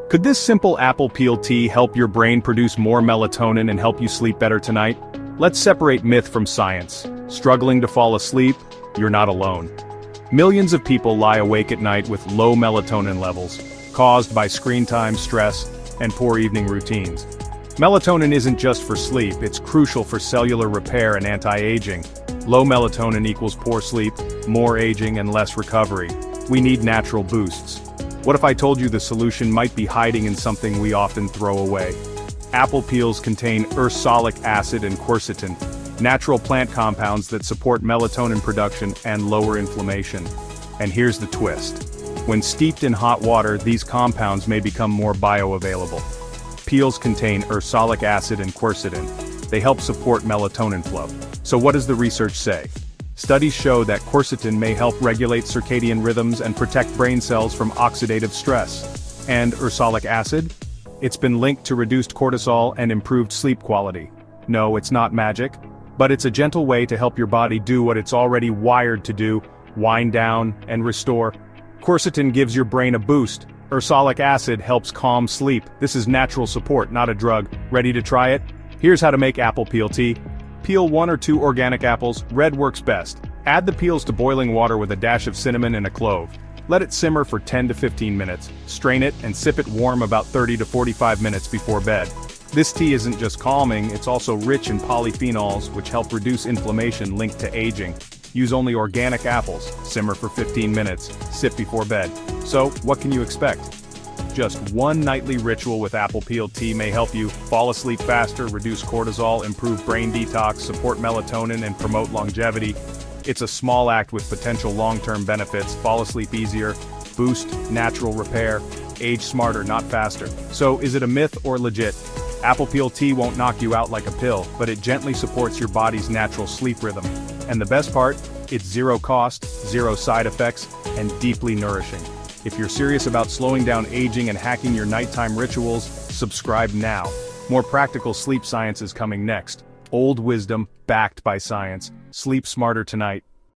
Could this simple apple peel tea help your brain produce more melatonin and help you sleep better tonight? Let's separate myth from science. Struggling to fall asleep? You're not alone. Millions of people lie awake at night with low melatonin levels, caused by screen time, stress, and poor evening routines. Melatonin isn't just for sleep, it's crucial for cellular repair and anti-aging. Low melatonin equals poor sleep, more aging, and less recovery. We need natural boosts. What if I told you the solution might be hiding in something we often throw away? Apple peels contain ursolic acid and quercetin, natural plant compounds that support melatonin production and lower inflammation. And here's the twist. When steeped in hot water, these compounds may become more bioavailable. Peels contain ursolic acid and quercetin. They help support melatonin flow. So what does the research say? Studies show that quercetin may help regulate circadian rhythms and protect brain cells from oxidative stress. And ursolic acid? It's been linked to reduced cortisol and improved sleep quality. No, it's not magic, but it's a gentle way to help your body do what it's already wired to do: wind down and restore. Quercetin gives your brain a boost. Ursolic acid helps calm sleep. This is natural support, not a drug. Ready to try it? Here's how to make apple peel tea. Peel 1 or 2 organic apples, red works best. Add the peels to boiling water with a dash of cinnamon and a clove. Let it simmer for 10 to 15 minutes. Strain it and sip it warm about 30 to 45 minutes before bed. This tea isn't just calming, it's also rich in polyphenols, which help reduce inflammation linked to aging. Use only organic apples, simmer for 15 minutes, sip before bed. So, what can you expect? Just one nightly ritual with apple peel tea may help you fall asleep faster, reduce cortisol, improve brain detox, support melatonin, and promote longevity. It's a small act with potential long-term benefits: fall asleep easier, boost natural repair, age smarter, not faster. So, is it a myth or legit? Apple peel tea won't knock you out like a pill, but it gently supports your body's natural sleep rhythm. And the best part? It's zero cost, zero side effects, and deeply nourishing. If you're serious about slowing down aging and hacking your nighttime rituals, subscribe now. More practical sleep science is coming next. Old wisdom, backed by science. Sleep smarter tonight.